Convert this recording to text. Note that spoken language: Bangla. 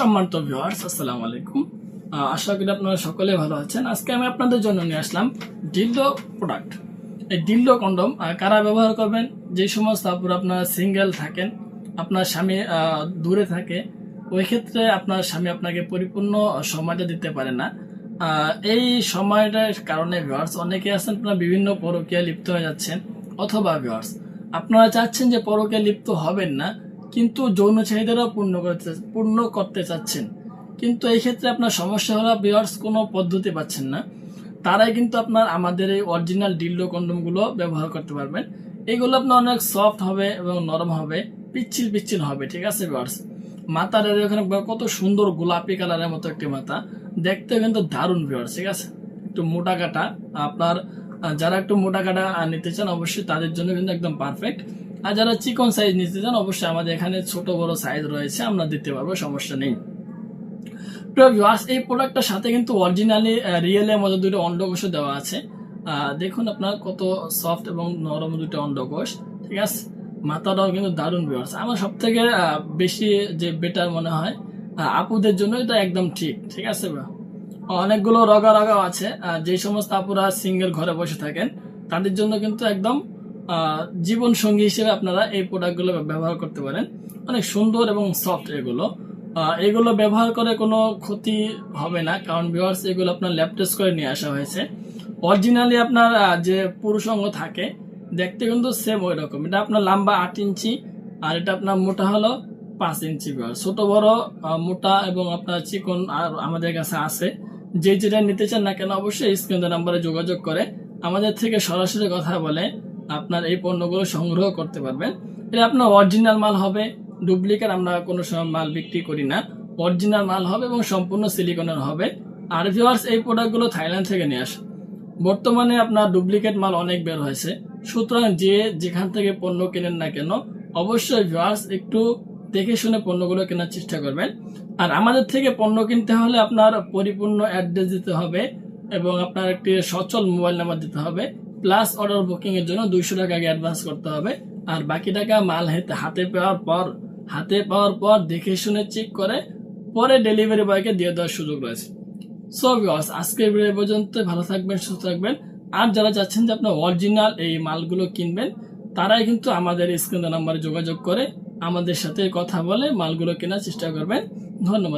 সম্মানিত ভিউয়ার্স, আসসালামু আলাইকুম। আশা করি আপনারা সকলে ভালো আছেন। আজকে আমি আপনাদের জন্য নিয়ে আসলাম ডিলডো প্রোডাক্ট। এই ডিলডো কন্ডম কারা ব্যবহার করবেন? যে সমস্ত আপুরা আপনারা সিঙ্গেল থাকেন, আপনার স্বামী দূরে থাকে, ওই ক্ষেত্রে আপনার স্বামী আপনাকে পরিপূর্ণ সময়টা দিতে পারে না। এই সময়টার কারণে ভিউয়ার্স অনেকে আছেন আপনারা বিভিন্ন পরকীয়া লিপ্ত হয়ে যাচ্ছেন, অথবা ভিউয়ার্স আপনারা চাচ্ছেন যে পরকীয়া লিপ্ত হবেন না, কিন্তু যৌন চাহিদাটাও পূর্ণ করতে চাচ্ছেন। কিন্তু এই ক্ষেত্রে আপনার সমস্যা হলো ভিউয়ার্স কোনো পদ্ধতি পাচ্ছেন না। তারাই কিন্তু আপনার আমাদের এই অরিজিনাল ডিলডো কন্ডমগুলো ব্যবহার করতে পারবেন। এগুলো আপনার অনেক সফট হবে এবং নরম হবে, পিচ্ছিল পিচ্ছিল হবে। ঠিক আছে ভিউয়ার্স, মাথার এখানে কত সুন্দর গোলাপি কালারের মতো একটি মাথা, দেখতে কিন্তু দারুণ ভিউয়ার্স। ঠিক আছে, একটু মোটা কাটা আপনার যারা একটু মোটা কাটা নিতে চান অবশ্যই তাদের জন্য কিন্তু একদম পারফেক্ট। আর যারা চিকন সাইজ নিতে চান অবশ্যই আমাদের এখানে ছোট বড় সাইজ রয়েছে, আমরা দিতে পারবো, সমস্যা নেই। এই প্রোডাক্টটার সাথে কিন্তু অরিজিনালি রিয়েলের মধ্যে দুটো অন্ডকোষ দেওয়া আছে। দেখুন আপনার কত সফট এবং নরম দুটো অন্ডকোষ। ঠিক আছে, মাথাটাও কিন্তু দারুণ ভিউয়ার্স। আমার সব থেকে বেশি যে বেটার মনে হয় আপুদের জন্য এটা একদম ঠিক। ঠিক আছে, অনেকগুলো রগা রগাও আছে। যে সমস্ত আপুরা সিঙ্গেল ঘরে বসে থাকেন তাদের জন্য কিন্তু একদম জীবন সঙ্গী হিসেবে আপনারা এই প্রোডাক্টগুলো ব্যবহার করতে পারেন। অনেক সুন্দর এবং সফট এগুলো ব্যবহার করে কোনো ক্ষতি হবে না, কারণ ভিউয়ার্স এগুলো আপনার ল্যাব টেস্ট করে নিয়ে আসা হয়েছে। অরিজিনালি আপনার যে পুরুষ অঙ্গ থাকে দেখতে কিন্তু সেম ওই রকম। এটা আপনার লম্বা 8 ইঞ্চি আর এটা আপনার মোটা হলো 5 ইঞ্চি। ছোট বড় মোটা এবং আপনার চিকন আর আমাদের কাছে আছে। যে যেটা নিতে চান না কেন অবশ্যই স্ক্রিনের নাম্বারে যোগাযোগ করে আমাদের থেকে সরাসরি কথা বলে আপনার এই পণ্যগুলো সংগ্রহ করতে পারবেন। এটা আপনার অরিজিনাল মাল হবে, ডুপ্লিকেট আমরা কোনো সময় মাল বিক্রি করি না। অরিজিনাল মাল হবে এবং সম্পূর্ণ সিলিকনের হবে। আর ভিউয়ার্স এই প্রোডাক্টগুলো থাইল্যান্ড থেকে নিয়ে আসে। বর্তমানে আপনার ডুপ্লিকেট মাল অনেক বের হয়েছে, সুতরাং যে যেখান থেকে পণ্য কেনেন না কেন অবশ্যই ভিউয়ার্স একটু দেখে শুনে পণ্যগুলো কেনার চেষ্টা করবেন। আর আমাদের থেকে পণ্য কিনতে হলে আপনার পরিপূর্ণ অ্যাড্রেস দিতে হবে এবং আপনার একটি সচল মোবাইল নাম্বার দিতে হবে, প্লাস অর্ডার বুকিং এর জন্য 200 টাকা আগে অ্যাডভান্স করতে হবে। আর বাকি টাকা মাল হাতে পাওয়ার পর দেখে শুনে চেক করে পরে ডেলিভারি বয়কে দিয়ে দেওয়ার সুযোগ রয়েছে। সো ভিউয়ার্স আজকের ভিডিও পর্যন্ত, ভালো থাকবেন, সুস্থ থাকবেন। আর যারা চাচ্ছেন যে আপনার অরিজিনাল এই মালগুলো কিনবেন তারাই কিন্তু আমাদের স্ক্রিনের নাম্বারে যোগাযোগ করে আমাদের সাথে কথা বলে মালগুলো কেনার চেষ্টা করবেন। ধন্যবাদ।